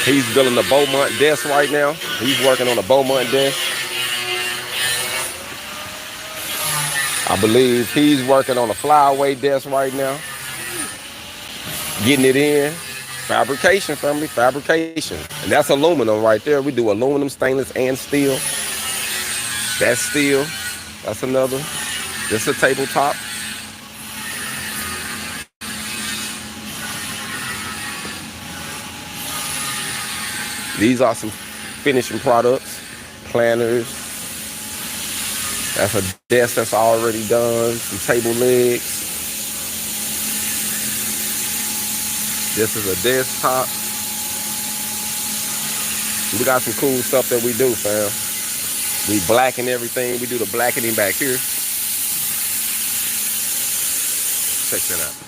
He's building a Beaumont desk right now. He's working on a Beaumont desk. I believe he's working on a flyaway desk right now. Getting it in. Fabrication, family, fabrication. And that's aluminum right there. We do aluminum, stainless, and steel. That's steel. That's another. This is a tabletop. These are some finishing products. Planners. That's a desk that's already done. Some table legs. This is a desktop. We got some cool stuff that we do, fam. We blacken everything. We do the blackening back here. Check that out.